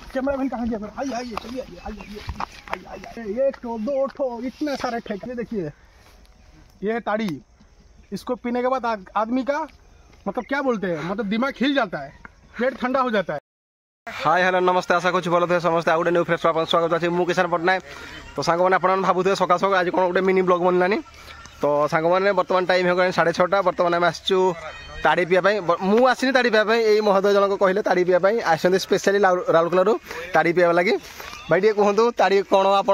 Camera man कहाँ गया? आइए आइए चलिए आइए आइए आइए आइए। एक ठो दो ठो इतने सारे ठेके देखिए। ये है ताड़ी। इसको पीने के बाद आदमी का मतलब क्या बोलते हैं, मतलब दिमाग हिल जाता है, पेट ठंडा हो जाता है। हाय हेलो नमस्ते, आशा करूँ भल थे समस्ते। आउ न्यू फ्रेश स्वागत अच्छे मुझे किसान पट्टनायक। तो सांग मैंने आपने भावुए सका सका आज कौन गोटे मिनी ब्लॉग बनलानी। तो सांग मैंने बर्तमान टाइम हो गए 6:30। बर्तमान आम आसचु ताड़ी पीवा। मुझे आसनी ताड़ी पीवा। यही महोदय जनक कहले ताड़ी पीवा आसते स्पेशली राउरकेला ताड़ी पीवा लगी। भाई टे कहतु ताड़ी कौन आप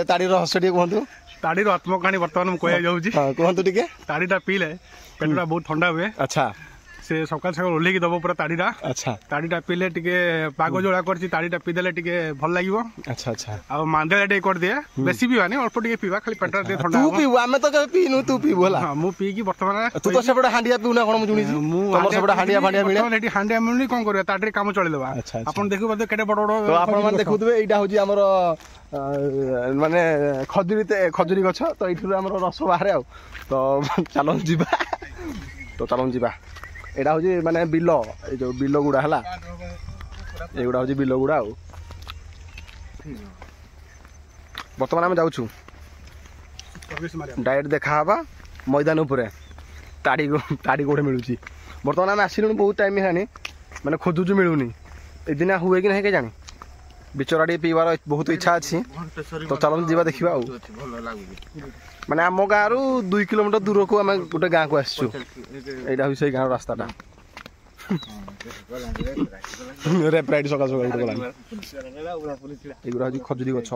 ताड़ी रहस्य टे कहतु। ताड़ी आत्मकाहानी बर्तमान मुझे कहतु टे ताड़ीटा पीले पेटा बहुत ठंडा हुए। अच्छा से सकाल सकाल ओल्हेक दब पूरा ताड़ीटा। अच्छा ताड़ीटा पीले टिके पाग जोड़ा कर ताड़ीटा पीदेले टिके भल लागिवो। अच्छा अच्छा आ मांदेला टे कर दिए बेसी पीवानी अल्प टिके पीवा खाली पेटा टे ठंडा। तू पीबू आमे तो कभी पीनु तू पीबू होला। हां मु पी की वर्तमान तू तो सेपडा हांडिया पीउ ना कोन मु जुनी छी। तमर सेपडा हांडिया फांडिया मिले लेटी हांडिया मिलनी कोन करबा ताड़ी काम चले देबा। आपन देखु बदे केटे बड़ बड़ तो आपन मान देखुतबे एटा होजी हमर माने खजुरी गछ। तो एठु हमर रस बाहरे आ। तो चलो जीवा। तो चलो जीवा। एटा हूँ माने बिल जो बिल गुड़ा है एगुड़ा हूँ बिल गुड़ा। बर्तमान आम जाऊँ डायरेक्ट देखा मैदान उपरे ताड़ी गोटे मिलूँ। बर्तमान आम आसिलु बहुत टाइम है माने खोजुचु मिलूनी। ए दिन हुए कि नहीं के जानी बिचरा टे पीवार बहुत इच्छा अच्छी। तो चलो जीवा देखा। माने आम गाँव रु 2 किलोमीटर दूर को आम गोटे गाँव को आसचु। यहाँ हूँ से गाँव रास्ताटा रेप राइड सका सका एगुड़ा हूँ खजुरी गछ।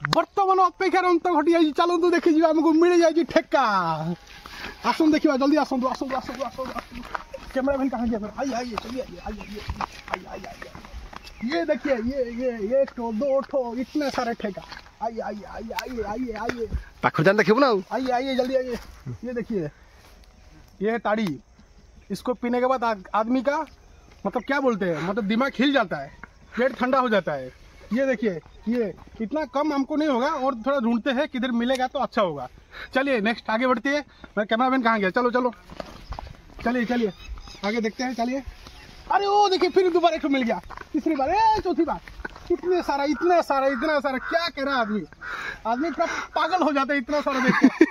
बर्तमान अपेक्षार अंत घटी जाए। चलतु देखी आमको मिल जाए ठेका। आसन देखा जल्दी आसतु आसतु आसतु आसतु। कैमरा मैन कहाँ गया? आइए आइए चलिए आइए आइए आइए आइए आइए। ये देखिए ये एक ठो दो ठो इतने सारे ठेका। आइए आइए आइए आइए आइए आइए पाखर जान देखिए ना। आइए आइए जल्दी आइए। ये देखिए ये है ताड़ी। इसको पीने के बाद आदमी का मतलब क्या बोलते हैं, मतलब दिमाग हिल जाता है, पेट ठंडा हो जाता है। ये देखिए ये इतना कम हमको नहीं होगा और थोड़ा ढूंढते हैं किधर मिलेगा तो अच्छा होगा। चलिए नेक्स्ट आगे बढ़ती है। मैं कैमरा मैन कहाँ गया? चलो चलो चलिए चलिए आगे देखते हैं। चलिए। अरे वो देखिए फिर दोबारा एक मिल गया, तीसरी बार, चौथी बार। इतना सारा क्या कह रहा है आदमी। आदमी पूरा पागल हो जाता है इतना सारा देख के।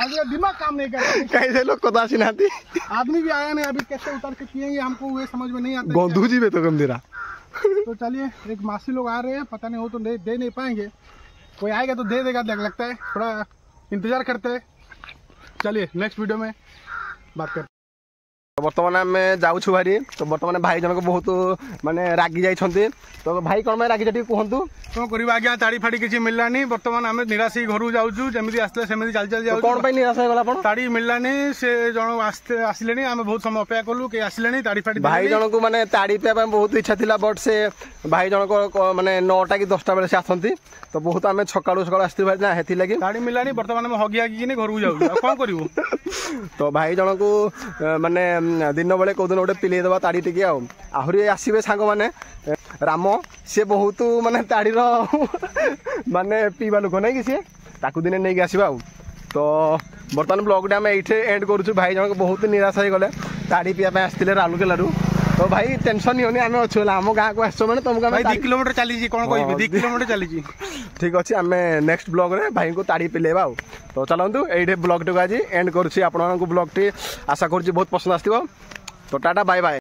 आदमी दिमाग काम नहीं कर रहा। कैसे लोग को दासी नाती आदमी भी आया नहीं अभी, कैसे उतर के पिएंगे हमको वो समझ में नहीं आता। गोंधू जी में तो कम दे रहा। तो चलिए एक मासी लोग आ रहे हैं, पता नहीं हो तो दे नहीं पाएंगे। कोई आएगा तो दे देगा लगता है। थोड़ा इंतजार करते हैं। चलिए नेक्स्ट वीडियो में बात करते हैं। बर्तमान आम जाऊँ भारी। तो बर्तमान भाई जनक बहुत माने रागी जाइछन्ते। तो भाई कौन रागी कहतु कौन कर आज्ञा ताड़ी फाड़ी किसी मिललानी। बर्तमान आम निराश घर जाऊँ जमी आसते सेमती चल चल जाऊँ। कौन निराश हो ताड़ी मिललानी। से जन आसिले आम बहुत समय अपेक्षा कलु कहीं आसिले ताड़ी फाड़ी। भाई जनक माने ताड़ी पीवा बहुत इच्छा था बट से भाई जनक माने 9टा कि 10टा बेले से आसती। तो बहुत आम सकालू सकाल आसती भाई ना हेती लगी ताड़ी मिललानी। बर्तमान आम हगी हागी घर को जाऊँ कौन करूँ। तो भाई जनक माने दिन बेले कौ दिन गोटे पिले दबा ताड़ी टिके आहरी आसवे सांग माने राम सी बहुत माने ताड़ी माने पीवा लोक नहीं कि सी ताकू दिने नहीं आसवा। तो बर्तमान ब्लॉग आम ये एंड करुँ। भाई जनक बहुत निराश हो गले ताड़ी पीवा आसते राउरकेला। तो भाई टेंशन नहीं होनी आम अच्छे आम गाँव को आस मैंने तुमको 2 किलोमीटर चली कौन कह 2 किलोमीटर चली। ठीक अच्छे आम नेक्स्ट ब्लॉग रे भाई को ताड़ी पिलेवा। तो चलतु ये ब्लॉग टी आज एंड करुँच। आप ब्लॉग टी आशा करुँच बहुत पसंद आसो। तो टाटा बाय बाय।